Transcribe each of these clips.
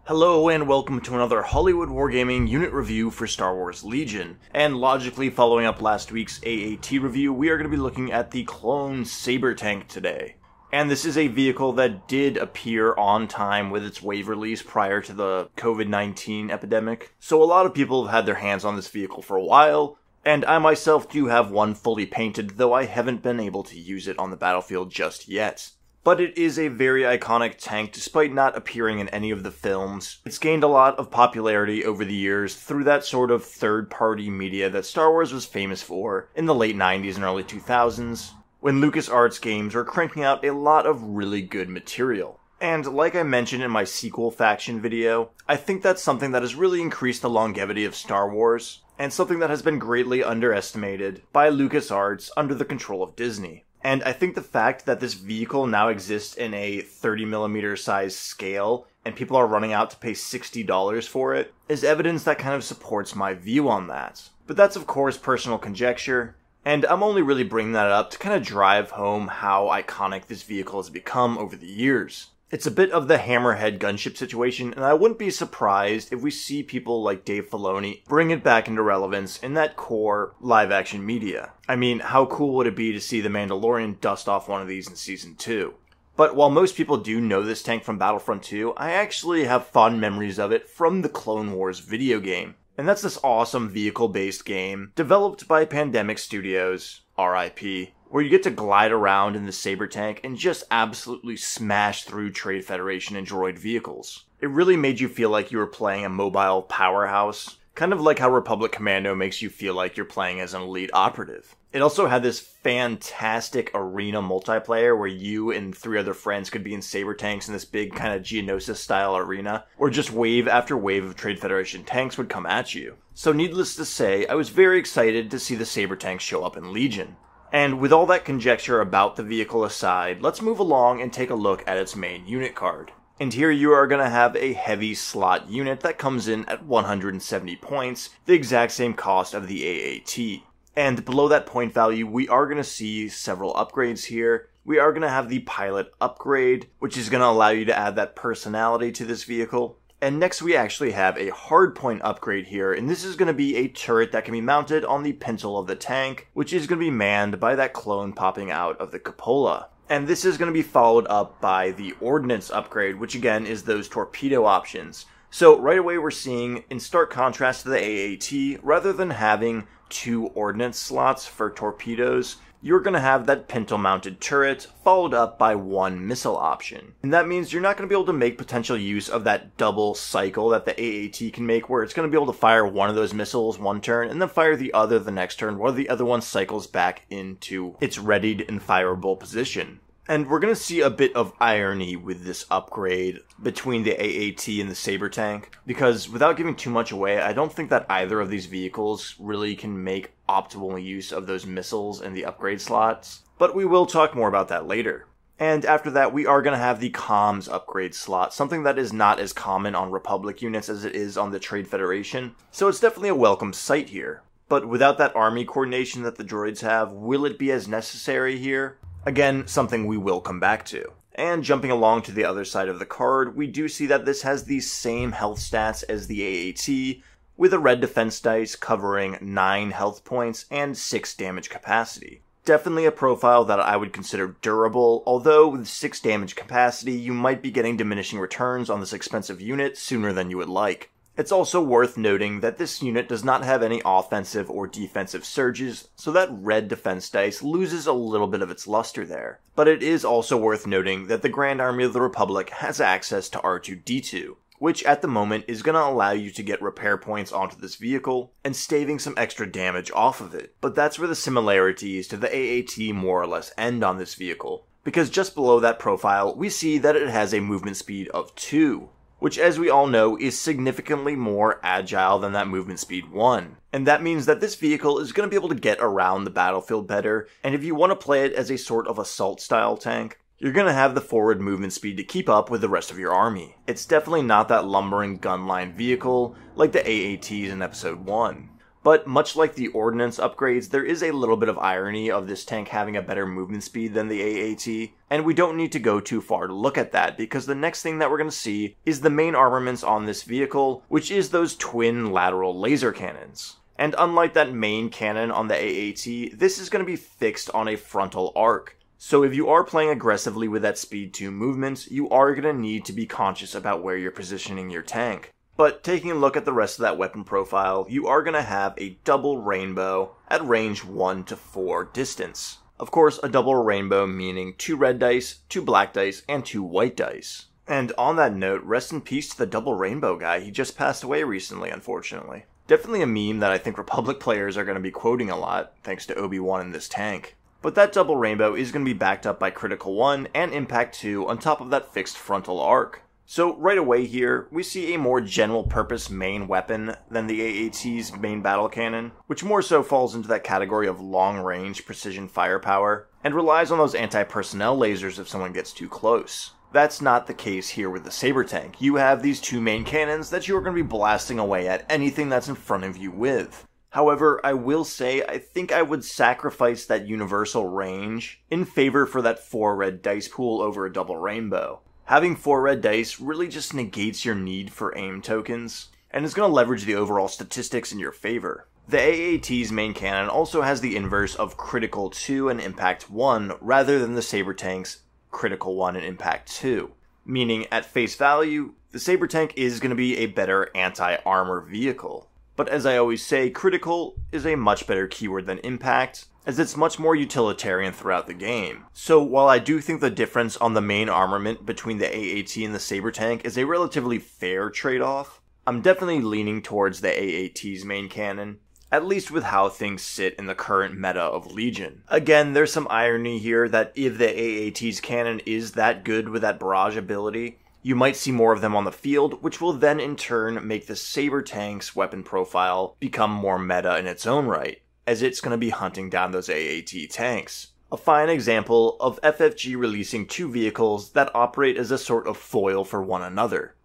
Hello and welcome to another Hollywood Wargaming unit review for Star Wars Legion. And logically following up last week's AAT review, we are going to be looking at the clone Saber tank today. And this is a vehicle that did appear on time with its wave release prior to the COVID-19 epidemic. So a lot of people have had their hands on this vehicle for a while, and I myself do have one fully painted, though I haven't been able to use it on the battlefield just yet. But it is a very iconic tank despite not appearing in any of the films. It's gained a lot of popularity over the years through that sort of third-party media that Star Wars was famous for in the late 90s and early 2000s, when LucasArts games were cranking out a lot of really good material. And like I mentioned in my sequel faction video, I think that's something that has really increased the longevity of Star Wars, and something that has been greatly underestimated by LucasArts under the control of Disney. And I think the fact that this vehicle now exists in a 30mm size scale, and people are running out to pay $60 for it, is evidence that kind of supports my view on that. But that's of course personal conjecture, and I'm only really bringing that up to kind of drive home how iconic this vehicle has become over the years. It's a bit of the Hammerhead gunship situation, and I wouldn't be surprised if we see people like Dave Filoni bring it back into relevance in that core live-action media. I mean, how cool would it be to see The Mandalorian dust off one of these in Season 2? But while most people do know this tank from Battlefront 2, I actually have fond memories of it from the Clone Wars video game. And that's this awesome vehicle-based game, developed by Pandemic Studios, RIP, where you get to glide around in the Saber tank and just absolutely smash through Trade Federation and droid vehicles. It really made you feel like you were playing a mobile powerhouse, kind of like how Republic Commando makes you feel like you're playing as an elite operative. It also had this fantastic arena multiplayer where you and 3 other friends could be in Saber tanks in this big kind of Geonosis style arena, where just wave after wave of Trade Federation tanks would come at you. So needless to say, I was very excited to see the Saber tank show up in Legion. And with all that conjecture about the vehicle aside, let's move along and take a look at its main unit card. And here you are going to have a heavy slot unit that comes in at 170 points, the exact same cost of the AAT. And below that point value, we are going to see several upgrades here. We are going to have the pilot upgrade, which is going to allow you to add that personality to this vehicle. And next we actually have a hardpoint upgrade here, and this is going to be a turret that can be mounted on the pintle of the tank, which is going to be manned by that clone popping out of the cupola. And this is going to be followed up by the Ordnance upgrade, which again is those torpedo options. So right away we're seeing, in stark contrast to the AAT, rather than having 2 ordnance slots for torpedoes, you're going to have that pintle-mounted turret, followed up by 1 missile option. And that means you're not going to be able to make potential use of that double cycle that the AAT can make, where it's going to be able to fire one of those missiles one turn, and then fire the other the next turn, while the other one cycles back into its readied and fireable position. And we're going to see a bit of irony with this upgrade between the AAT and the Saber tank, because without giving too much away, I don't think that either of these vehicles really can make optimal use of those missiles in the upgrade slots, but we will talk more about that later. And after that, we are going to have the comms upgrade slot, something that is not as common on Republic units as it is on the Trade Federation, so it's definitely a welcome sight here. But without that army coordination that the droids have, will it be as necessary here? Again, something we will come back to. And jumping along to the other side of the card, we do see that this has the same health stats as the AAT, with a red defense dice covering 9 health points and 6 damage capacity. Definitely a profile that I would consider durable, although with 6 damage capacity, you might be getting diminishing returns on this expensive unit sooner than you would like. It's also worth noting that this unit does not have any offensive or defensive surges, so that red defense dice loses a little bit of its luster there. But it is also worth noting that the Grand Army of the Republic has access to R2-D2, which at the moment is going to allow you to get repair points onto this vehicle and staving some extra damage off of it. But that's where the similarities to the AAT more or less end on this vehicle, because just below that profile we see that it has a movement speed of 2. Which, as we all know, is significantly more agile than that movement speed 1. And that means that this vehicle is going to be able to get around the battlefield better, and if you want to play it as a sort of assault-style tank, you're going to have the forward movement speed to keep up with the rest of your army. It's definitely not that lumbering gunline vehicle like the AATs in Episode 1. But much like the Ordnance Upgrades, there is a little bit of irony of this tank having a better movement speed than the AAT, and we don't need to go too far to look at that, because the next thing that we're going to see is the main armaments on this vehicle, which is those twin lateral laser cannons. And unlike that main cannon on the AAT, this is going to be fixed on a frontal arc. So if you are playing aggressively with that speed 2 movement, you are going to need to be conscious about where you're positioning your tank. But taking a look at the rest of that weapon profile, you are going to have a double rainbow at range 1 to 4 distance. Of course, a double rainbow meaning 2 red dice, 2 black dice, and 2 white dice. And on that note, rest in peace to the double rainbow guy. He just passed away recently, unfortunately. Definitely a meme that I think Republic players are going to be quoting a lot, thanks to Obi-Wan in this tank. But that double rainbow is going to be backed up by Critical 1 and Impact 2 on top of that fixed frontal arc. So right away here, we see a more general purpose main weapon than the AAT's main battle cannon, which more so falls into that category of long-range precision firepower, and relies on those anti-personnel lasers if someone gets too close. That's not the case here with the Saber tank. You have these 2 main cannons that you are going to be blasting away at anything that's in front of you with. However, I will say I think I would sacrifice that universal range in favor for that 4 red dice pool over a double rainbow. Having 4 red dice really just negates your need for aim tokens, and is going to leverage the overall statistics in your favor. The AAT's main cannon also has the inverse of Critical 2 and Impact 1 rather than the Saber tank's Critical 1 and Impact 2. Meaning, at face value, the Saber tank is going to be a better anti-armor vehicle. But as I always say, Critical is a much better keyword than Impact, as it's much more utilitarian throughout the game. So while I do think the difference on the main armament between the AAT and the Saber tank is a relatively fair trade-off, I'm definitely leaning towards the AAT's main cannon, at least with how things sit in the current meta of Legion. Again, there's some irony here that if the AAT's cannon is that good with that barrage ability, you might see more of them on the field, which will then in turn make the Saber tank's weapon profile become more meta in its own right, as it's going to be hunting down those AAT tanks. A fine example of FFG releasing 2 vehicles that operate as a sort of foil for one another.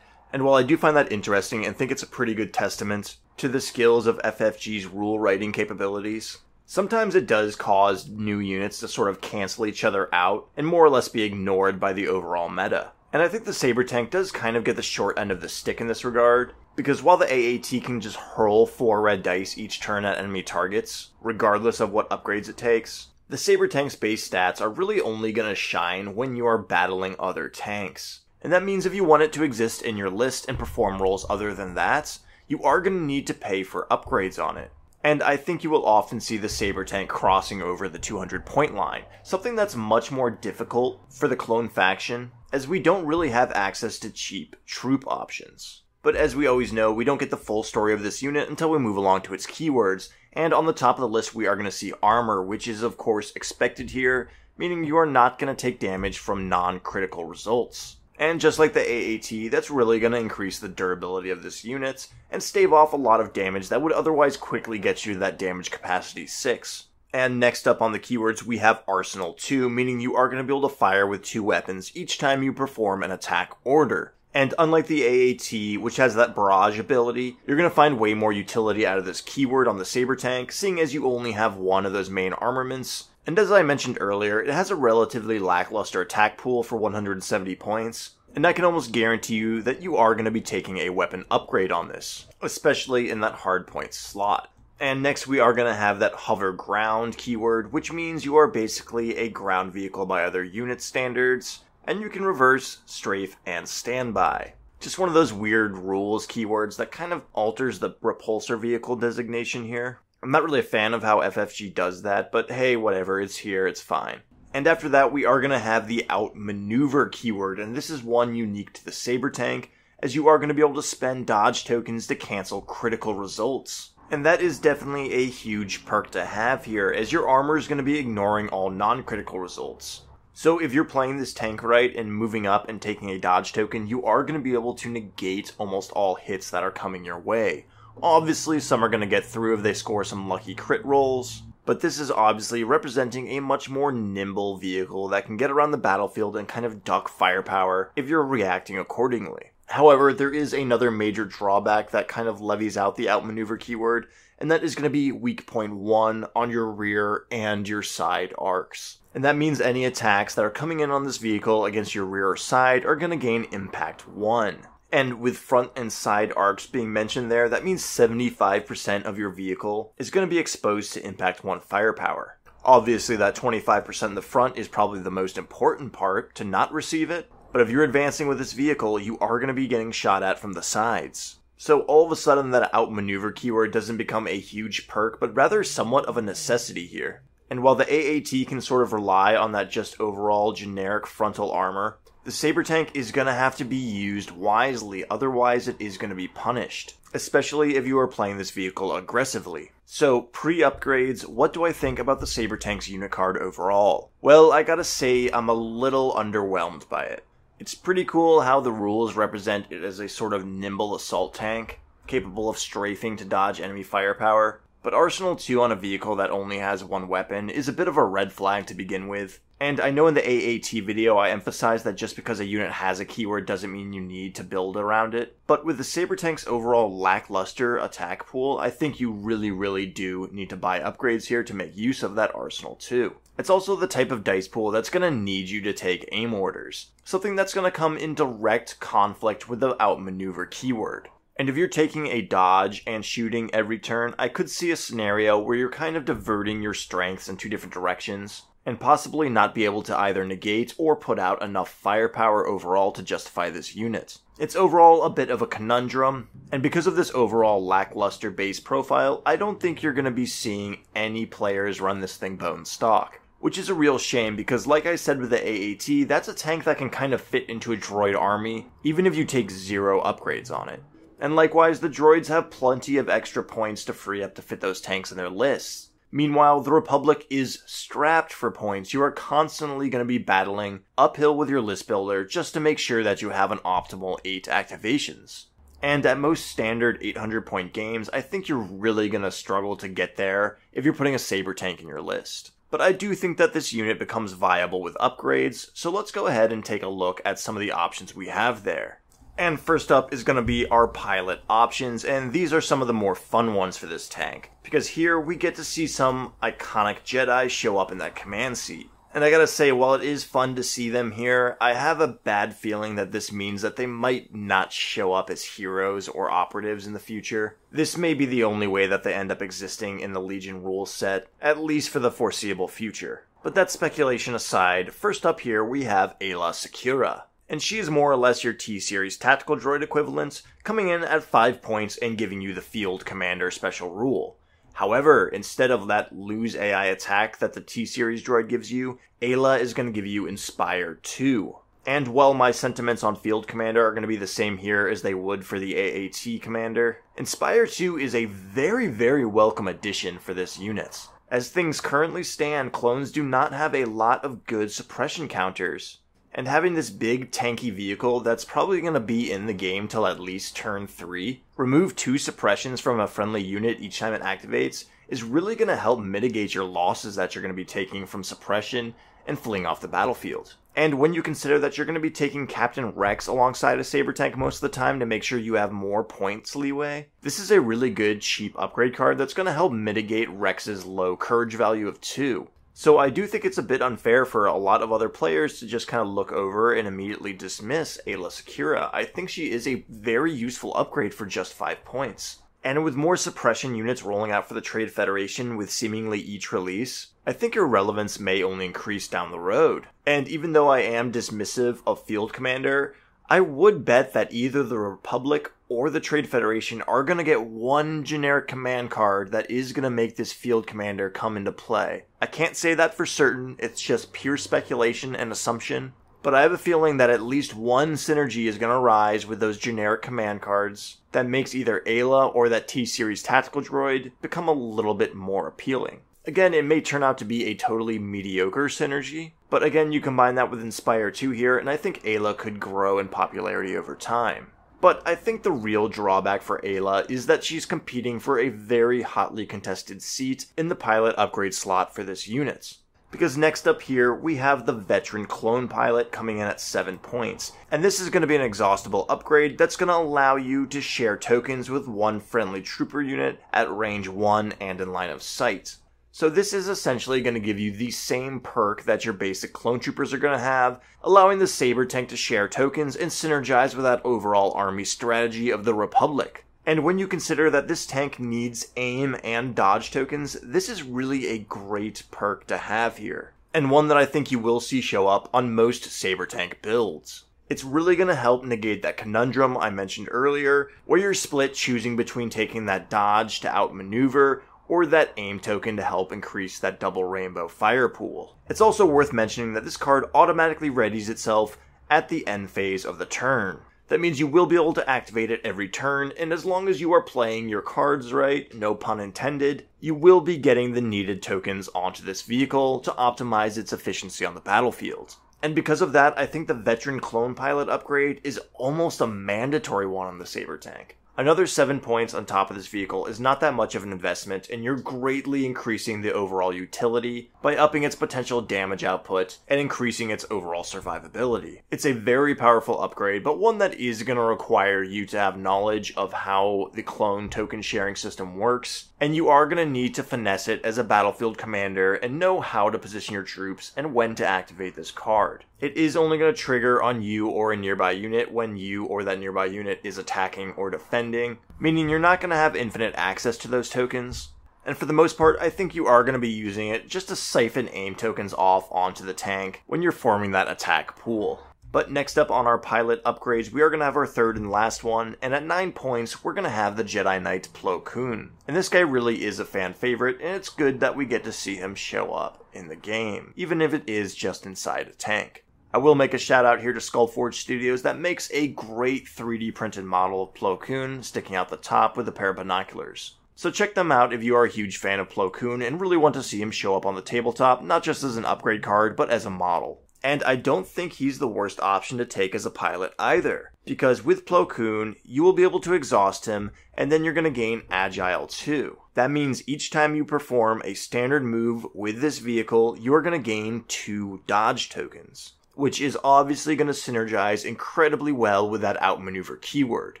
And while I do find that interesting and think it's a pretty good testament to the skills of FFG's rule writing capabilities, sometimes it does cause new units to sort of cancel each other out and more or less be ignored by the overall meta. And I think the Saber tank does kind of get the short end of the stick in this regard, because while the AAT can just hurl 4 red dice each turn at enemy targets, regardless of what upgrades it takes, the Saber tank's base stats are really only going to shine when you are battling other tanks. And that means if you want it to exist in your list and perform roles other than that, you are going to need to pay for upgrades on it. And I think you will often see the Saber tank crossing over the 200 point line, something that's much more difficult for the clone faction, as we don't really have access to cheap troop options. But as we always know, we don't get the full story of this unit until we move along to its keywords, and on the top of the list we are going to see armor, which is of course expected here, meaning you are not going to take damage from non-critical results. And just like the AAT, that's really going to increase the durability of this unit, and stave off a lot of damage that would otherwise quickly get you to that damage capacity 6. And next up on the keywords we have Arsenal 2, meaning you are going to be able to fire with 2 weapons each time you perform an attack order. And unlike the AAT, which has that barrage ability, you're going to find way more utility out of this keyword on the Saber tank, seeing as you only have 1 of those main armaments. And as I mentioned earlier, it has a relatively lackluster attack pool for 170 points, and I can almost guarantee you that you are going to be taking a weapon upgrade on this, especially in that hardpoint slot. And next we are going to have that hover ground keyword, which means you are basically a ground vehicle by other unit standards, and you can reverse, strafe, and standby. Just one of those weird rules keywords that kind of alters the repulsor vehicle designation here. I'm not really a fan of how FFG does that, but hey, whatever, it's here, it's fine. And after that, we are going to have the Outmaneuver keyword, and this is one unique to the Saber tank, as you are going to be able to spend dodge tokens to cancel critical results. And that is definitely a huge perk to have here, as your armor is going to be ignoring all non-critical results. So if you're playing this tank right and moving up and taking a dodge token, you are going to be able to negate almost all hits that are coming your way. Obviously, some are going to get through if they score some lucky crit rolls, but this is obviously representing a much more nimble vehicle that can get around the battlefield and kind of duck firepower if you're reacting accordingly. However, there is another major drawback that kind of levies out the Outmaneuver keyword, and that is going to be weak point 1 on your rear and your side arcs. And that means any attacks that are coming in on this vehicle against your rear or side are going to gain impact 1. And with front and side arcs being mentioned there, that means 75% of your vehicle is going to be exposed to impact 1 firepower. Obviously, that 25% in the front is probably the most important part to not receive it, but if you're advancing with this vehicle, you are going to be getting shot at from the sides. So all of a sudden that Outmaneuver keyword doesn't become a huge perk, but rather somewhat of a necessity here. And while the AAT can sort of rely on that just overall generic frontal armor, the Saber tank is going to have to be used wisely, otherwise it is going to be punished, especially if you are playing this vehicle aggressively. So, pre-upgrades, what do I think about the Saber tank's unit card overall? Well, I gotta say I'm a little underwhelmed by it. It's pretty cool how the rules represent it as a sort of nimble assault tank, capable of strafing to dodge enemy firepower, but Arsenal 2 on a vehicle that only has 1 weapon is a bit of a red flag to begin with. And I know in the AAT video I emphasized that just because a unit has a keyword doesn't mean you need to build around it, but with the Saber tank's overall lackluster attack pool, I think you really do need to buy upgrades here to make use of that Arsenal 2. It's also the type of dice pool that's going to need you to take aim orders, something that's going to come in direct conflict with the Outmaneuver keyword. And if you're taking a dodge and shooting every turn, I could see a scenario where you're kind of diverting your strengths in 2 different directions, and possibly not be able to either negate or put out enough firepower overall to justify this unit. It's overall a bit of a conundrum, and because of this overall lackluster base profile, I don't think you're going to be seeing any players run this thing bone stock. Which is a real shame because, like I said with the AAT, that's a tank that can kind of fit into a droid army, even if you take 0 upgrades on it. And likewise, the droids have plenty of extra points to free up to fit those tanks in their lists. Meanwhile, the Republic is strapped for points. You are constantly going to be battling uphill with your list builder just to make sure that you have an optimal 8 activations. And at most standard 800 point games, I think you're really going to struggle to get there if you're putting a Saber tank in your list. But I do think that this unit becomes viable with upgrades, so let's go ahead and take a look at some of the options we have there. And first up is going to be our pilot options, and these are some of the more fun ones for this tank, because here we get to see some iconic Jedi show up in that command seat. And I gotta say, while it is fun to see them here, I have a bad feeling that this means that they might not show up as heroes or operatives in the future. This may be the only way that they end up existing in the Legion rule set, at least for the foreseeable future. But that speculation aside, first up here we have Ayla Secura. And she is more or less your T-Series tactical droid equivalent, coming in at 5 points and giving you the Field Commander special rule. However, instead of that lose AI attack that the T-Series droid gives you, Ayla is going to give you Inspire 2. And while my sentiments on Field Commander are going to be the same here as they would for the AAT Commander, Inspire 2 is a very welcome addition for this unit. As things currently stand, clones do not have a lot of good suppression counters. And having this big tanky vehicle that's probably going to be in the game till at least turn 3, remove 2 suppressions from a friendly unit each time it activates, is really going to help mitigate your losses that you're going to be taking from suppression and fleeing off the battlefield. And when you consider that you're going to be taking Captain Rex alongside a Saber tank most of the time to make sure you have more points leeway, this is a really good cheap upgrade card that's going to help mitigate Rex's low courage value of 2. So I do think it's a bit unfair for a lot of other players to just kind of look over and immediately dismiss Ayla Secura. I think she is a very useful upgrade for just 5 points. And with more suppression units rolling out for the Trade Federation with seemingly each release, I think her relevance may only increase down the road. And even though I am dismissive of Field Commander, I would bet that either the Republic or the Trade Federation are going to get one generic command card that is going to make this Field Commander come into play. I can't say that for certain, it's just pure speculation and assumption, but I have a feeling that at least one synergy is going to rise with those generic command cards that makes either Ayla or that T-Series tactical droid become a little bit more appealing. Again, it may turn out to be a totally mediocre synergy, but again, you combine that with Inspire 2 here, and I think Ayla could grow in popularity over time. But I think the real drawback for Ayla is that she's competing for a very hotly contested seat in the pilot upgrade slot for this unit. Because next up here, we have the Veteran Clone Pilot coming in at 7 points. And this is going to be an exhaustible upgrade that's going to allow you to share tokens with one friendly trooper unit at range 1 and in line of sight. So this is essentially going to give you the same perk that your basic clone troopers are going to have, allowing the Saber tank to share tokens and synergize with that overall army strategy of the Republic. And when you consider that this tank needs aim and dodge tokens, this is really a great perk to have here. And one that I think you will see show up on most Saber tank builds. It's really going to help negate that conundrum I mentioned earlier, where you're split choosing between taking that dodge to outmaneuver or that aim token to help increase that double rainbow fire pool. It's also worth mentioning that this card automatically readies itself at the end phase of the turn. That means you will be able to activate it every turn, and as long as you are playing your cards right, no pun intended, you will be getting the needed tokens onto this vehicle to optimize its efficiency on the battlefield. And because of that, I think the Veteran Clone Pilot upgrade is almost a mandatory one on the Saber tank. Another 7 points on top of this vehicle is not that much of an investment, and you're greatly increasing the overall utility by upping its potential damage output and increasing its overall survivability. It's a very powerful upgrade, but one that is going to require you to have knowledge of how the clone token sharing system works, and you are going to need to finesse it as a battlefield commander and know how to position your troops and when to activate this card. It is only going to trigger on you or a nearby unit when you or that nearby unit is attacking or defending, meaning you're not going to have infinite access to those tokens. And for the most part, I think you are going to be using it just to siphon aim tokens off onto the tank when you're forming that attack pool. But next up on our pilot upgrades, we are going to have our third and last one, and at 9 points, we're going to have the Jedi Knight Pleau Kun. And this guy really is a fan favorite, and it's good that we get to see him show up in the game, even if it is just inside a tank. I will make a shout out here to Skullforge Studios that makes a great 3D printed model of Pleau Kun sticking out the top with a pair of binoculars. So check them out if you are a huge fan of Pleau Kun and really want to see him show up on the tabletop, not just as an upgrade card, but as a model. And I don't think he's the worst option to take as a pilot either, because with Pleau Kun, you will be able to exhaust him, and then you're going to gain Agile too. That means each time you perform a standard move with this vehicle, you are going to gain 2 dodge tokens, which is obviously going to synergize incredibly well with that Outmaneuver Keyword.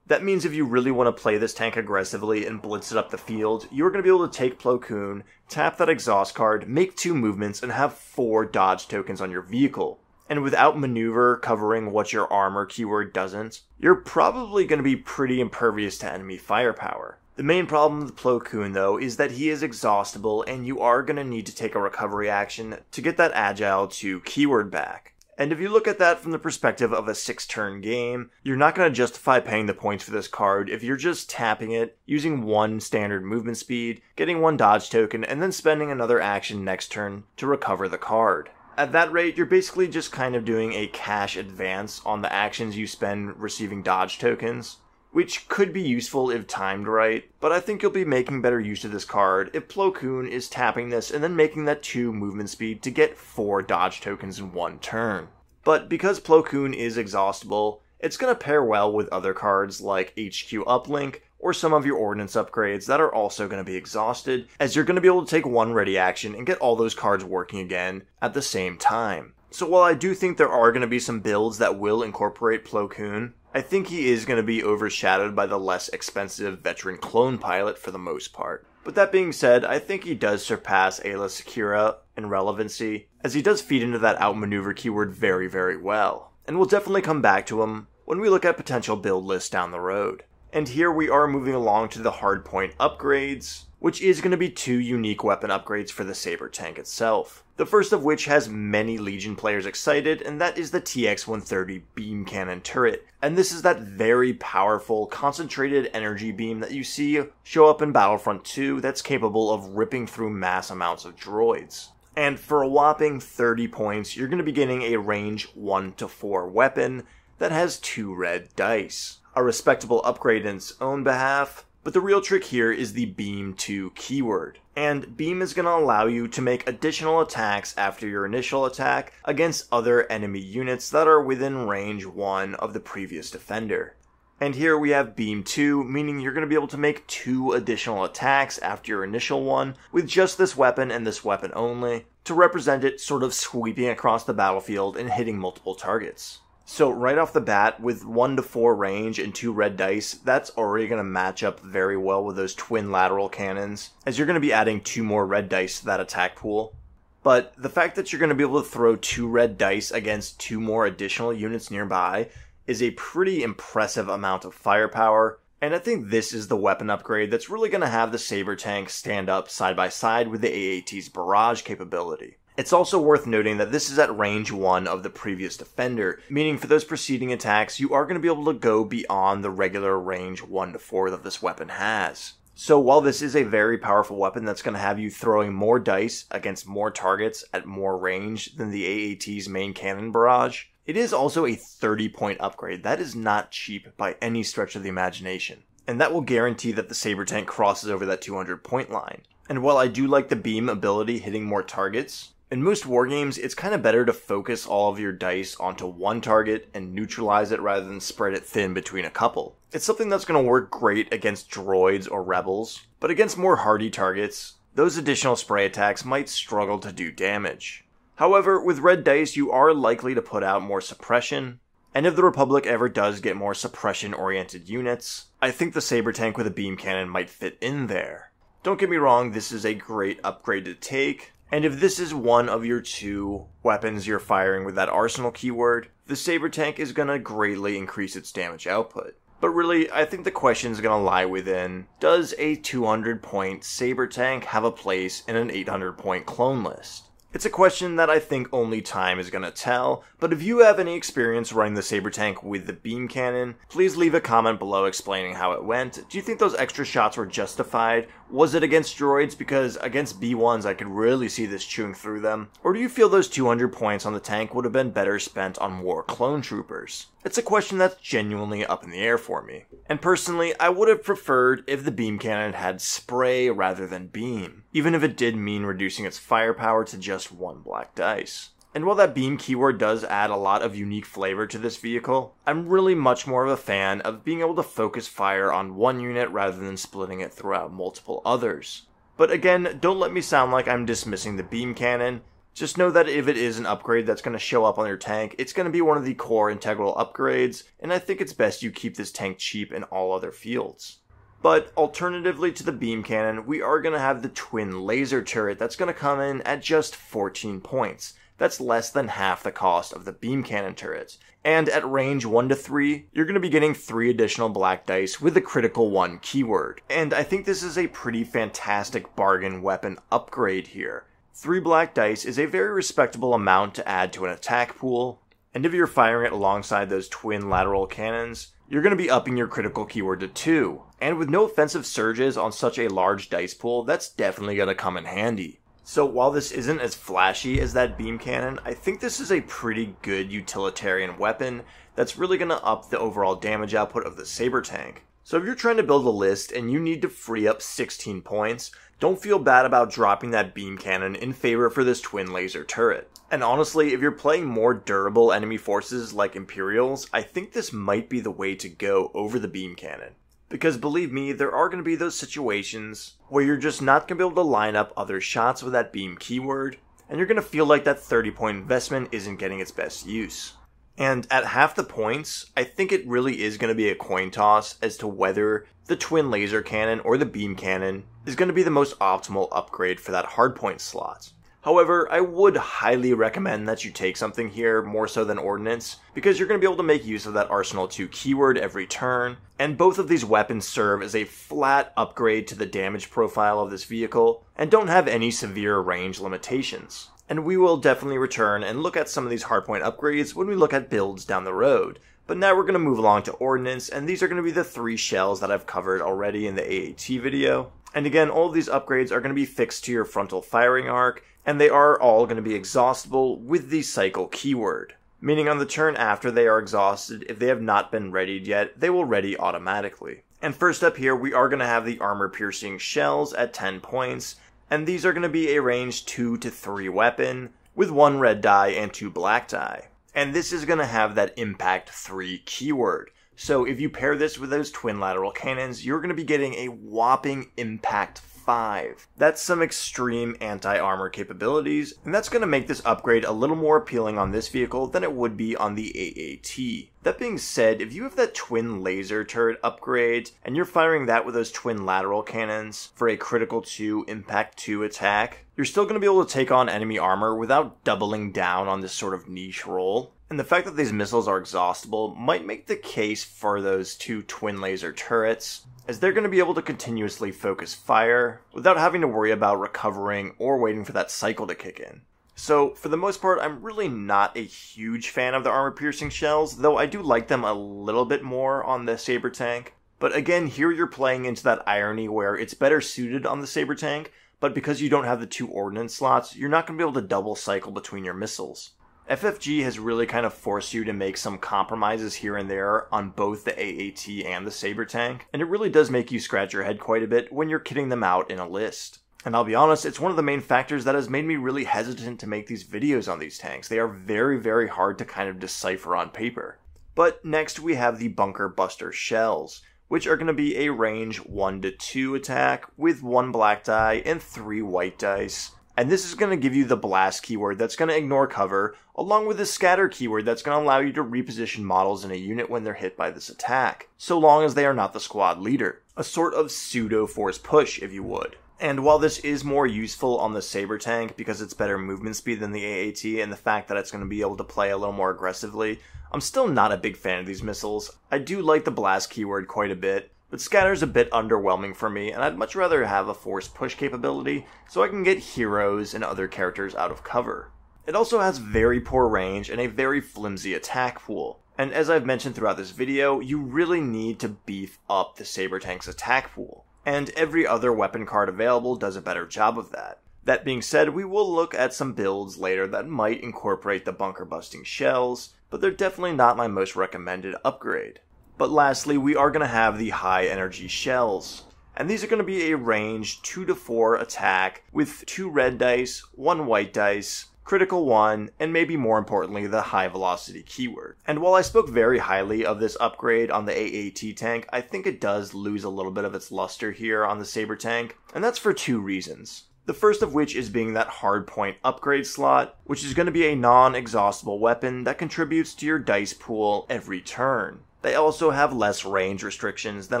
That means if you really want to play this tank aggressively and blitz it up the field, you're going to be able to take Pleau Kun, tap that exhaust card, make 2 movements, and have 4 dodge tokens on your vehicle. And with Outmaneuver covering what your armor keyword doesn't, you're probably going to be pretty impervious to enemy firepower. The main problem with Pleau Kun though is that he is exhaustible and you are going to need to take a recovery action to get that Agile to keyword back. And if you look at that from the perspective of a 6-turn game, you're not going to justify paying the points for this card if you're just tapping it, using 1 standard movement speed, getting 1 dodge token, and then spending another action next turn to recover the card. At that rate, you're basically just kind of doing a cash advance on the actions you spend receiving dodge tokens, which could be useful if timed right, but I think you'll be making better use of this card if Pleau Kun is tapping this and then making that 2 movement speed to get 4 dodge tokens in 1 turn. But because Pleau Kun is exhaustible, it's going to pair well with other cards like HQ Uplink or some of your Ordnance Upgrades that are also going to be exhausted, as you're going to be able to take 1 ready action and get all those cards working again at the same time. So while I do think there are going to be some builds that will incorporate Pleau Kun, I think he is going to be overshadowed by the less expensive Veteran Clone Pilot for the most part. But that being said, I think he does surpass Aayla Secura in relevancy, as he does feed into that Outmaneuver keyword very, very well. And we'll definitely come back to him when we look at potential build lists down the road. And here we are moving along to the hardpoint upgrades, which is going to be 2 unique weapon upgrades for the Saber tank itself. The first of which has many Legion players excited, and that is the TX-130 beam cannon turret. And this is that very powerful, concentrated energy beam that you see show up in Battlefront 2 that's capable of ripping through mass amounts of droids. And for a whopping 30 points, you're going to be getting a range 1 to 4 weapon that has 2 red dice. A respectable upgrade in its own behalf, but the real trick here is the Beam 2 keyword. And Beam is going to allow you to make additional attacks after your initial attack against other enemy units that are within range 1 of the previous defender. And here we have Beam 2, meaning you're going to be able to make 2 additional attacks after your initial one with just this weapon and this weapon only, to represent it sort of sweeping across the battlefield and hitting multiple targets. So right off the bat, with 1 to 4 range and 2 red dice, that's already going to match up very well with those twin lateral cannons, as you're going to be adding 2 more red dice to that attack pool. But the fact that you're going to be able to throw 2 red dice against 2 more additional units nearby is a pretty impressive amount of firepower, and I think this is the weapon upgrade that's really going to have the Saber tank stand up side by side with the AAT's barrage capability. It's also worth noting that this is at range 1 of the previous Defender, meaning for those preceding attacks, you are going to be able to go beyond the regular range 1 to 4 that this weapon has. So while this is a very powerful weapon that's going to have you throwing more dice against more targets at more range than the AAT's main cannon barrage, it is also a 30-point upgrade. That is not cheap by any stretch of the imagination. And that will guarantee that the Saber tank crosses over that 200-point line. And while I do like the beam ability hitting more targets, in most wargames, it's kind of better to focus all of your dice onto one target and neutralize it rather than spread it thin between a couple. It's something that's going to work great against droids or rebels, but against more hardy targets, those additional spray attacks might struggle to do damage. However, with red dice, you are likely to put out more suppression, and if the Republic ever does get more suppression-oriented units, I think the Saber tank with a beam cannon might fit in there. Don't get me wrong, this is a great upgrade to take, and if this is one of your 2 weapons you're firing with that arsenal keyword, the Saber tank is going to greatly increase its damage output. But really, I think the question is going to lie within, does a 200-point Saber tank have a place in an 800-point clone list? It's a question that I think only time is going to tell, but if you have any experience running the Saber tank with the beam cannon, please leave a comment below explaining how it went. Do you think those extra shots were justified? Was it against droids? Because against B1s I could really see this chewing through them. Or do you feel those 200 points on the tank would have been better spent on war clone troopers? It's a question that's genuinely up in the air for me. And personally, I would have preferred if the beam cannon had spray rather than beam, even if it did mean reducing its firepower to just 1 black dice. And while that beam keyword does add a lot of unique flavor to this vehicle, I'm really much more of a fan of being able to focus fire on one unit rather than splitting it throughout multiple others. But again, don't let me sound like I'm dismissing the beam cannon. Just know that if it is an upgrade that's going to show up on your tank, it's going to be one of the core integral upgrades, and I think it's best you keep this tank cheap in all other fields. But alternatively to the beam cannon, we are going to have the twin laser turret that's going to come in at just 14 points. That's less than half the cost of the beam cannon turret. And at range 1 to 3, you're going to be getting 3 additional black dice with the critical 1 keyword. And I think this is a pretty fantastic bargain weapon upgrade here. 3 black dice is a very respectable amount to add to an attack pool, and if you're firing it alongside those twin lateral cannons, you're going to be upping your critical keyword to 2. And with no offensive surges on such a large dice pool, that's definitely going to come in handy. So while this isn't as flashy as that beam cannon, I think this is a pretty good utilitarian weapon that's really going to up the overall damage output of the Saber tank. So if you're trying to build a list and you need to free up 16 points, don't feel bad about dropping that beam cannon in favor for this twin laser turret. And honestly, if you're playing more durable enemy forces like Imperials, I think this might be the way to go over the beam cannon. Because believe me, there are going to be those situations where you're just not going to be able to line up other shots with that beam keyword, and you're going to feel like that 30-point investment isn't getting its best use. And at half the points, I think it really is going to be a coin toss as to whether the twin laser cannon or the beam cannon is going to be the most optimal upgrade for that hardpoint slot. However, I would highly recommend that you take something here more so than Ordnance, because you're going to be able to make use of that Arsenal 2 keyword every turn, and both of these weapons serve as a flat upgrade to the damage profile of this vehicle, and don't have any severe range limitations. And we will definitely return and look at some of these hardpoint upgrades when we look at builds down the road. But now we're going to move along to Ordnance, and these are going to be the 3 shells that I've covered already in the AAT video. And again, all of these upgrades are going to be fixed to your frontal firing arc, and they are all going to be exhaustible with the cycle keyword. Meaning on the turn after they are exhausted, if they have not been readied yet, they will ready automatically. And first up here, we are going to have the armor-piercing shells at 10 points, and these are going to be a range 2 to 3 weapon, with 1 red die and 2 black die. And this is going to have that impact 3 keyword, So if you pair this with those twin lateral cannons, you're going to be getting a whopping impact 5. That's some extreme anti-armor capabilities, and that's going to make this upgrade a little more appealing on this vehicle than it would be on the AAT. That being said, if you have that twin laser turret upgrade, and you're firing that with those twin lateral cannons for a critical 2, impact 2 attack, you're still going to be able to take on enemy armor without doubling down on this sort of niche role. And the fact that these missiles are exhaustible might make the case for those 2 twin laser turrets, as they're going to be able to continuously focus fire without having to worry about recovering or waiting for that cycle to kick in. So, for the most part, I'm really not a huge fan of the armor-piercing shells, though I do like them a little bit more on the Saber tank. But again, here you're playing into that irony where it's better suited on the Saber tank, but because you don't have the 2 ordnance slots, you're not going to be able to double cycle between your missiles. FFG has really kind of forced you to make some compromises here and there on both the AAT and the Saber tank, and it really does make you scratch your head quite a bit when you're kitting them out in a list. And I'll be honest, it's one of the main factors that has made me really hesitant to make these videos on these tanks. They are very, very hard to kind of decipher on paper. But next we have the Bunker Buster shells, which are going to be a range 1 to 2 attack with 1 black die and 3 white dice. And this is going to give you the blast keyword that's going to ignore cover, along with the scatter keyword that's going to allow you to reposition models in a unit when they're hit by this attack, so long as they are not the squad leader. A sort of pseudo-force push, if you would. And while this is more useful on the Saber tank because it's better movement speed than the AAT and the fact that it's going to be able to play a little more aggressively, I'm still not a big fan of these missiles. I do like the blast keyword quite a bit, but Scatter's a bit underwhelming for me, and I'd much rather have a force push capability so I can get heroes and other characters out of cover. It also has very poor range and a very flimsy attack pool. And as I've mentioned throughout this video, you really need to beef up the Saber tank's attack pool. And every other weapon card available does a better job of that. That being said, we will look at some builds later that might incorporate the bunker busting shells, but they're definitely not my most recommended upgrade. But lastly, we are going to have the high energy shells. And these are going to be a range 2 to 4 attack with 2 red dice, 1 white dice, critical 1, and maybe more importantly, the high velocity keyword. And while I spoke very highly of this upgrade on the AAT tank, I think it does lose a little bit of its luster here on the Saber tank, and that's for 2 reasons. The first of which is being that hardpoint upgrade slot, which is going to be a non-exhaustible weapon that contributes to your dice pool every turn. They also have less range restrictions than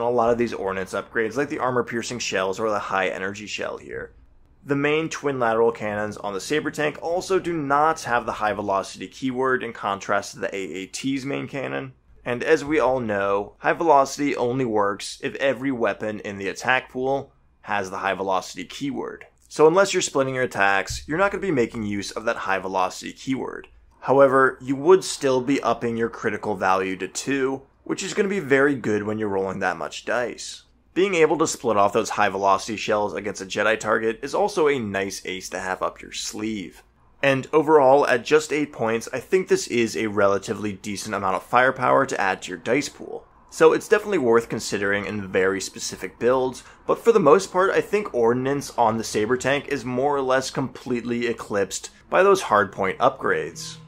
a lot of these ordnance upgrades like the armor-piercing shells or the high-energy shell here. The main twin lateral cannons on the Saber tank also do not have the high-velocity keyword in contrast to the AAT's main cannon. And as we all know, high-velocity only works if every weapon in the attack pool has the high-velocity keyword. So unless you're splitting your attacks, you're not going to be making use of that high-velocity keyword. However, you would still be upping your critical value to 2, which is going to be very good when you're rolling that much dice. Being able to split off those high velocity shells against a Jedi target is also a nice ace to have up your sleeve. And overall, at just 8 points, I think this is a relatively decent amount of firepower to add to your dice pool. So it's definitely worth considering in very specific builds, but for the most part, I think Ordnance on the Saber tank is more or less completely eclipsed by those hardpoint upgrades.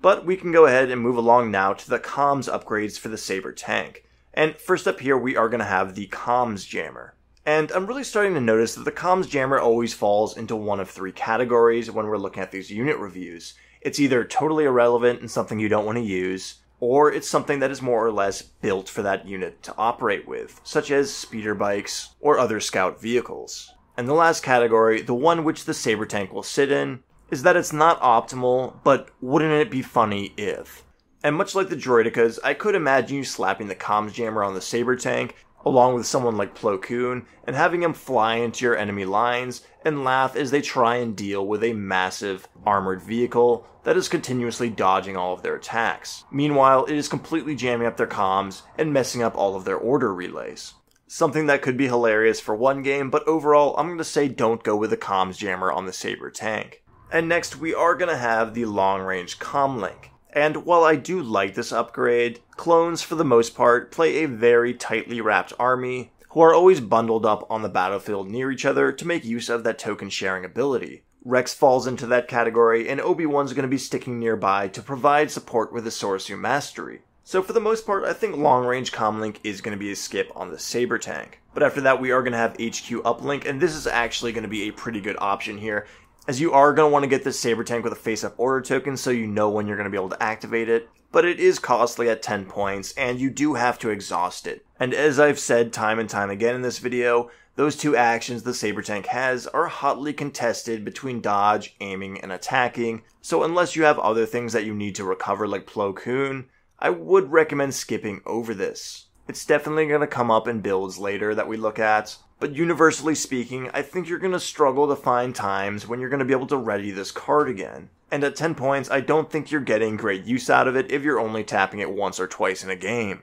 But we can go ahead and move along now to the comms upgrades for the Saber tank. And first up here we are going to have the comms jammer. And I'm really starting to notice that the comms jammer always falls into one of 3 categories when we're looking at these unit reviews. It's either totally irrelevant and something you don't want to use, or it's something that is more or less built for that unit to operate with, such as speeder bikes or other scout vehicles. And the last category, the one which the Saber tank will sit in, is that it's not optimal, but wouldn't it be funny if? And much like the droidicas, I could imagine you slapping the comms jammer on the Saber tank, along with someone like Pleau Kun, and having him fly into your enemy lines and laugh as they try and deal with a massive armored vehicle that is continuously dodging all of their attacks. Meanwhile, it is completely jamming up their comms and messing up all of their order relays. Something that could be hilarious for one game, but overall, I'm going to say don't go with the comms jammer on the Saber tank. And next, we are going to have the long-range Comlink. And while I do like this upgrade, clones for the most part play a very tightly wrapped army who are always bundled up on the battlefield near each other to make use of that token sharing ability. Rex falls into that category, and Obi-Wan's going to be sticking nearby to provide support with the Sourcew Mastery. So for the most part, I think long-range Comlink is going to be a skip on the Saber tank. But after that, we are going to have HQ Uplink, and this is actually going to be a pretty good option here, as you are going to want to get this Saber tank with a face-up order token so you know when you're going to be able to activate it. But it is costly at 10 points, and you do have to exhaust it. And as I've said time and time again in this video, those two actions the Saber tank has are hotly contested between dodge, aiming, and attacking, so unless you have other things that you need to recover like Pleau Kun, I would recommend skipping over this. It's definitely going to come up in builds later that we look at, but universally speaking, I think you're going to struggle to find times when you're going to be able to ready this card again. And at 10 points, I don't think you're getting great use out of it if you're only tapping it once or twice in a game.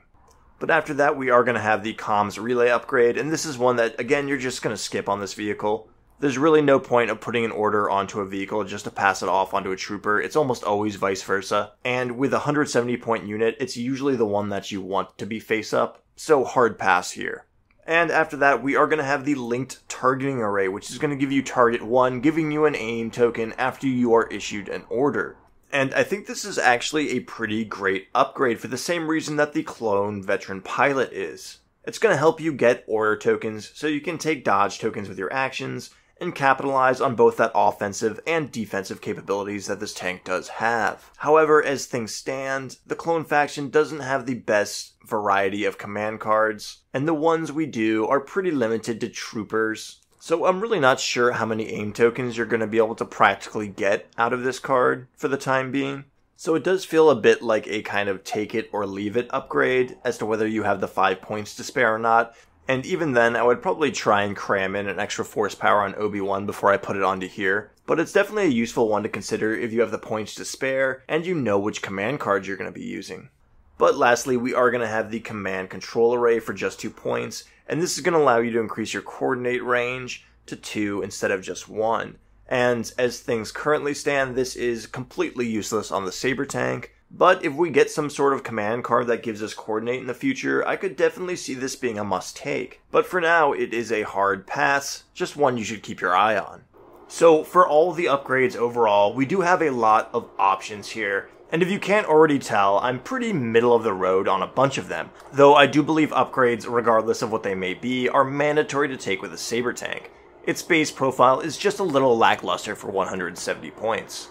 But after that, we are going to have the comms relay upgrade, and this is one that, again, you're just going to skip on this vehicle. There's really no point of putting an order onto a vehicle just to pass it off onto a trooper. It's almost always vice versa. And with a 170 point unit, it's usually the one that you want to be face up. So hard pass here. And after that, we are going to have the linked targeting array, which is going to give you target 1, giving you an aim token after you are issued an order. And I think this is actually a pretty great upgrade for the same reason that the clone veteran pilot is. It's going to help you get order tokens so you can take dodge tokens with your actions and capitalize on both that offensive and defensive capabilities that this tank does have. However, as things stand, the clone faction doesn't have the best variety of command cards, and the ones we do are pretty limited to troopers. So I'm really not sure how many aim tokens you're going to be able to practically get out of this card for the time being. So it does feel a bit like a kind of take it or leave it upgrade as to whether you have the 5 points to spare or not. And even then, I would probably try and cram in an extra force power on Obi-Wan before I put it onto here. But it's definitely a useful one to consider if you have the points to spare and you know which command cards you're going to be using. But lastly, we are going to have the command control array for just 2 points, and this is going to allow you to increase your coordinate range to 2 instead of just 1. And as things currently stand, this is completely useless on the Saber tank. But if we get some sort of command card that gives us coordinate in the future, I could definitely see this being a must-take. But for now, it is a hard pass, just one you should keep your eye on. So for all the upgrades overall, we do have a lot of options here. And if you can't already tell, I'm pretty middle of the road on a bunch of them. Though I do believe upgrades, regardless of what they may be, are mandatory to take with a Saber tank. Its base profile is just a little lackluster for 170 points.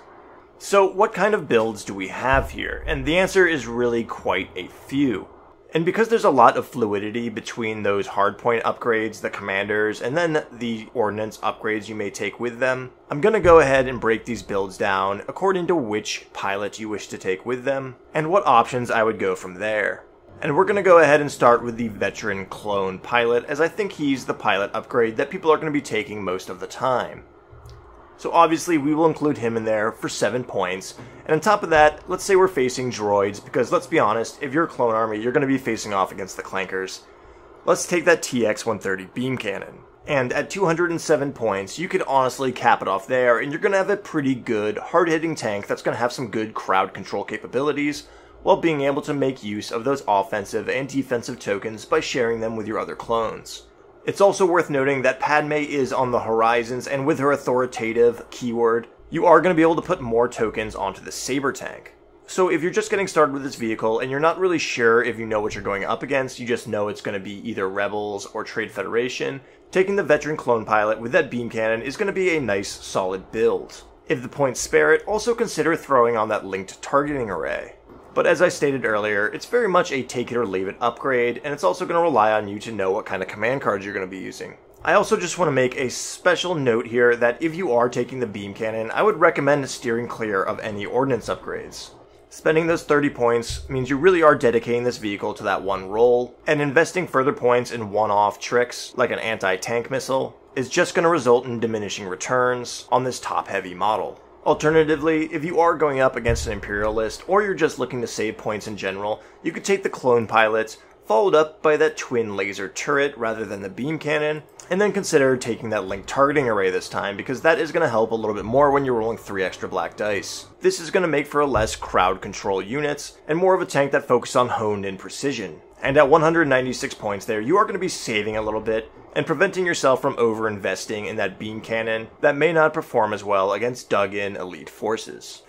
So what kind of builds do we have here? And the answer is really quite a few. And because there's a lot of fluidity between those hardpoint upgrades, the commanders, and then the ordnance upgrades you may take with them, I'm going to go ahead and break these builds down according to which pilot you wish to take with them, and what options I would go from there. And we're going to go ahead and start with the veteran clone pilot, as I think he's the pilot upgrade that people are going to be taking most of the time. So obviously we will include him in there for 7 points, and on top of that, let's say we're facing droids, because let's be honest, if you're a clone army, you're going to be facing off against the clankers. Let's take that TX-130 beam cannon, and at 207 points, you could honestly cap it off there, and you're going to have a pretty good, hard-hitting tank that's going to have some good crowd control capabilities, while being able to make use of those offensive and defensive tokens by sharing them with your other clones. It's also worth noting that Padme is on the horizons, and with her authoritative keyword, you are going to be able to put more tokens onto the Saber tank. So if you're just getting started with this vehicle, and you're not really sure if you know what you're going up against, you just know it's going to be either Rebels or Trade Federation, taking the veteran clone pilot with that beam cannon is going to be a nice, solid build. If the points spare it, also consider throwing on that linked targeting array. But as I stated earlier, it's very much a take it or leave it upgrade, and it's also going to rely on you to know what kind of command cards you're going to be using. I also just want to make a special note here that if you are taking the beam cannon, I would recommend steering clear of any ordnance upgrades. Spending those 30 points means you really are dedicating this vehicle to that one role, and investing further points in one-off tricks, like an anti-tank missile, is just going to result in diminishing returns on this top-heavy model. Alternatively, if you are going up against an Imperialist, or you're just looking to save points in general, you could take the clone pilot, followed up by that twin laser turret rather than the beam cannon, and then consider taking that linked targeting array this time, because that is going to help a little bit more when you're rolling 3 extra black dice. This is going to make for a less crowd control units, and more of a tank that focuses on honed-in precision. And at 196 points there, you are going to be saving a little bit, and preventing yourself from over-investing in that beam cannon that may not perform as well against dug-in elite forces.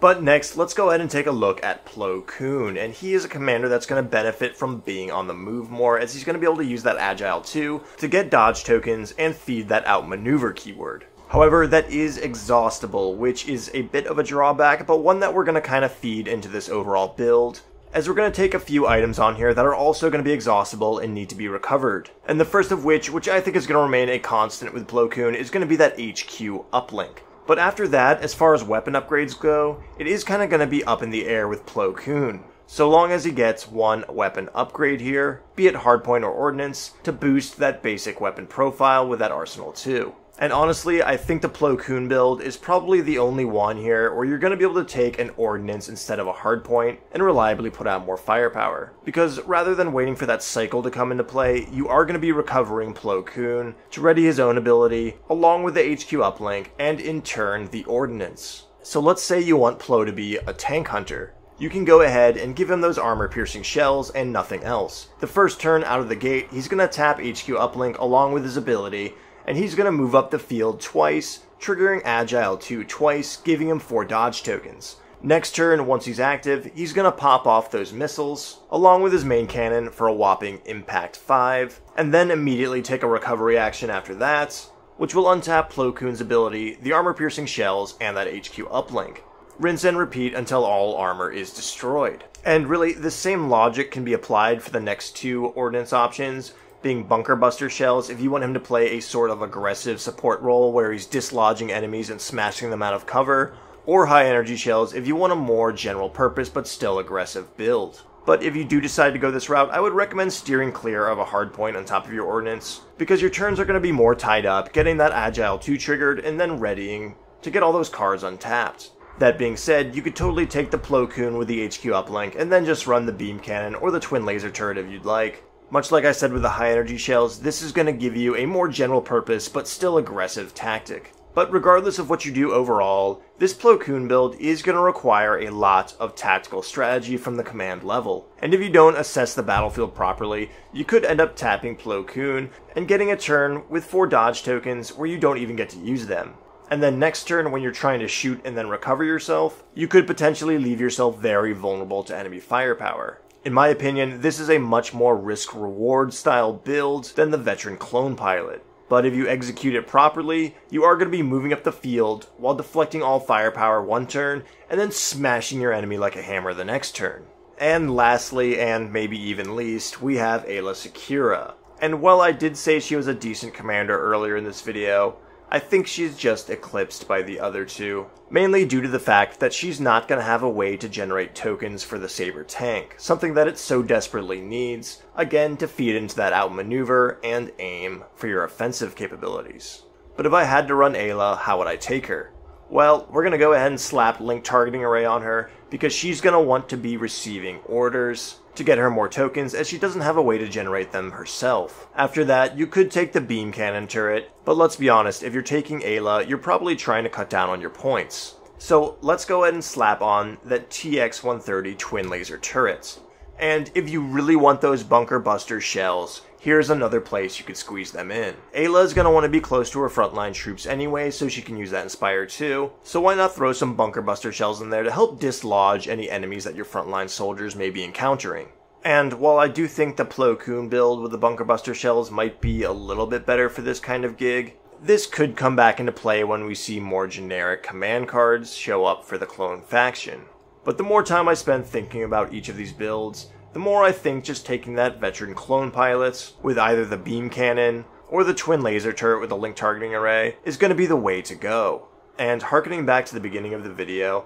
But next, let's go ahead and take a look at Pleau Kun, and he is a commander that's going to benefit from being on the move more, as he's going to be able to use that Agile 2 to get dodge tokens and feed that Outmaneuver keyword. However, that is exhaustible, which is a bit of a drawback, but one that we're going to kind of feed into this overall build, as we're going to take a few items on here that are also going to be exhaustible and need to be recovered. And the first of which I think is going to remain a constant with Pleau Kun, is going to be that HQ uplink. But after that, as far as weapon upgrades go, it is kind of going to be up in the air with Pleau Kun, so long as he gets one weapon upgrade here, be it hardpoint or ordnance, to boost that basic weapon profile with that arsenal too. And honestly, I think the Pleau Kun build is probably the only one here where you're going to be able to take an ordnance instead of a hardpoint and reliably put out more firepower. Because rather than waiting for that cycle to come into play, you are going to be recovering Pleau Kun to ready his own ability, along with the HQ uplink, and in turn the ordnance. So let's say you want Pleau to be a tank hunter. You can go ahead and give him those armor-piercing shells and nothing else. The first turn out of the gate, he's going to tap HQ uplink along with his ability, and he's going to move up the field twice, triggering Agile 2 twice, giving him 4 dodge tokens. Next turn, once he's active, he's going to pop off those missiles, along with his main cannon for a whopping Impact 5, and then immediately take a recovery action after that, which will untap Pleau Kun's ability, the armor-piercing shells, and that HQ uplink. Rinse and repeat until all armor is destroyed. And really, the same logic can be applied for the next 2 ordnance options, being bunker buster shells if you want him to play a sort of aggressive support role where he's dislodging enemies and smashing them out of cover, or high energy shells if you want a more general purpose but still aggressive build. But if you do decide to go this route, I would recommend steering clear of a hardpoint on top of your ordnance, because your turns are going to be more tied up, getting that Agile 2 triggered and then readying to get all those cards untapped. That being said, you could totally take the Pleau Kun with the HQ uplink and then just run the beam cannon or the twin laser turret if you'd like. Much like I said with the high energy shells, this is going to give you a more general purpose but still aggressive tactic. But regardless of what you do overall, this Pleau Kun build is going to require a lot of tactical strategy from the command level. And if you don't assess the battlefield properly, you could end up tapping Pleau Kun and getting a turn with 4 dodge tokens where you don't even get to use them. And then next turn, when you're trying to shoot and then recover yourself, you could potentially leave yourself very vulnerable to enemy firepower. In my opinion, this is a much more risk-reward style build than the veteran clone pilot. But if you execute it properly, you are going to be moving up the field while deflecting all firepower one turn and then smashing your enemy like a hammer the next turn. And lastly, and maybe even least, we have Ayla Secura. And while I did say she was a decent commander earlier in this video, I think she's just eclipsed by the other two, mainly due to the fact that she's not going to have a way to generate tokens for the Saber tank, something that it so desperately needs, again to feed into that outmaneuver and aim for your offensive capabilities. But if I had to run Ayla, how would I take her? Well, we're going to go ahead and slap Link Targeting Array on her, because she's going to want to be receiving orders to get her more tokens, as she doesn't have a way to generate them herself. After that, you could take the Beam Cannon turret, but let's be honest, if you're taking Ayla, you're probably trying to cut down on your points. So let's go ahead and slap on that TX-130 Twin Laser turret. And if you really want those Bunker Buster shells, here's another place you could squeeze them in. Ayla is going to want to be close to her frontline troops anyway, so she can use that Inspire too. So why not throw some Bunker Buster shells in there to help dislodge any enemies that your frontline soldiers may be encountering. And while I do think the Pleau Kun build with the Bunker Buster shells might be a little bit better for this kind of gig, this could come back into play when we see more generic command cards show up for the clone faction. But the more time I spend thinking about each of these builds, the more I think just taking that veteran clone pilot with either the beam cannon or the twin laser turret with a link targeting array is going to be the way to go. And harkening back to the beginning of the video,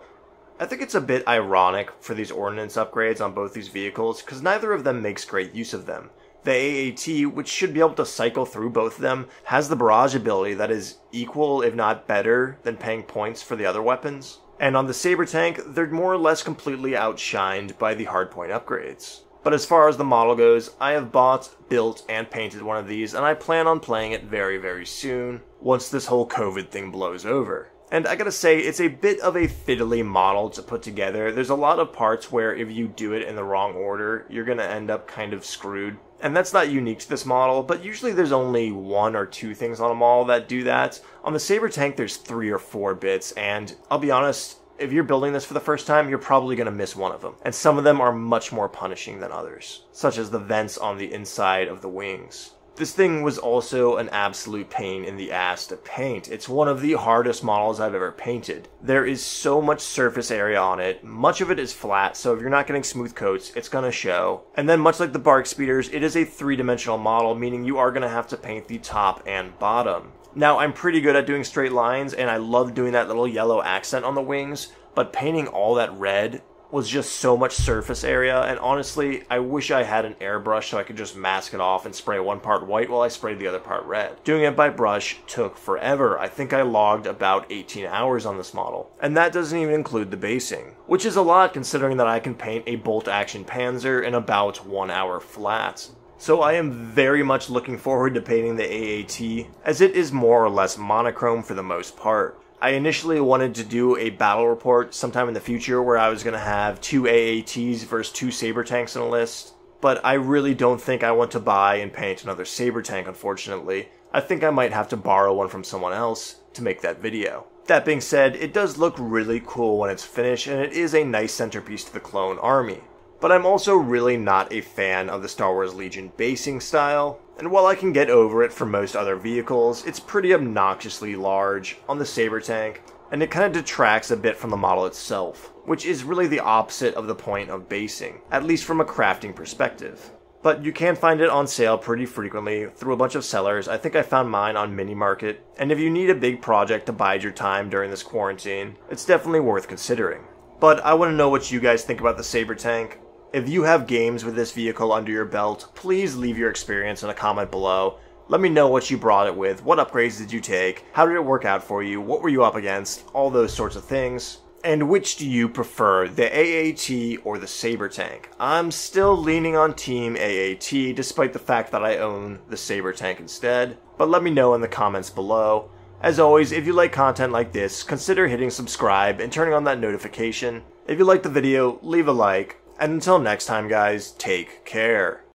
I think it's a bit ironic for these ordnance upgrades on both these vehicles, because neither of them makes great use of them. The AAT, which should be able to cycle through both of them, has the barrage ability that is equal, if not better, than paying points for the other weapons. And on the Saber tank, they're more or less completely outshined by the hardpoint upgrades. But as far as the model goes, I have bought, built, and painted one of these, and I plan on playing it very, very soon, once this whole COVID thing blows over. And I gotta say, it's a bit of a fiddly model to put together. There's a lot of parts where if you do it in the wrong order, you're gonna end up kind of screwed. And that's not unique to this model, but usually there's only 1 or 2 things on a model that do that. On the Saber tank, there's 3 or 4 bits, and I'll be honest, If you're building this for the first time, you're probably going to miss one of them. And some of them are much more punishing than others, such as the vents on the inside of the wings. This thing was also an absolute pain in the ass to paint. It's one of the hardest models I've ever painted. There is so much surface area on it. Much of it is flat, so if you're not getting smooth coats, it's going to show. And then much like the bark speeders, it is a three-dimensional model, meaning you are going to have to paint the top and bottom. Now, I'm pretty good at doing straight lines, and I love doing that little yellow accent on the wings, but painting all that red was just so much surface area, and honestly, I wish I had an airbrush so I could just mask it off and spray one part white while I sprayed the other part red. Doing it by brush took forever. I think I logged about 18 hours on this model, and that doesn't even include the basing, which is a lot considering that I can paint a bolt-action Panzer in about 1 hour flat. So I am very much looking forward to painting the AAT, as it is more or less monochrome for the most part. I initially wanted to do a battle report sometime in the future where I was going to have 2 AATs versus 2 Saber tanks in a list, but I really don't think I want to buy and paint another Saber tank, unfortunately. I think I might have to borrow one from someone else to make that video. That being said, it does look really cool when it's finished, and it is a nice centerpiece to the clone army. But I'm also really not a fan of the Star Wars Legion basing style, and while I can get over it for most other vehicles, it's pretty obnoxiously large on the Saber tank, and it kind of detracts a bit from the model itself, which is really the opposite of the point of basing, at least from a crafting perspective. But you can find it on sale pretty frequently through a bunch of sellers. I think I found mine on Mini Market, and if you need a big project to bide your time during this quarantine, it's definitely worth considering. But I want to know what you guys think about the Saber tank. If you have games with this vehicle under your belt, please leave your experience in a comment below. Let me know what you brought it with, what upgrades did you take, how did it work out for you, what were you up against, all those sorts of things. And which do you prefer, the AAT or the Saber tank? I'm still leaning on Team AAT despite the fact that I own the Saber tank instead, but let me know in the comments below. As always, if you like content like this, consider hitting subscribe and turning on that notification. If you liked the video, leave a like. And until next time, guys, take care.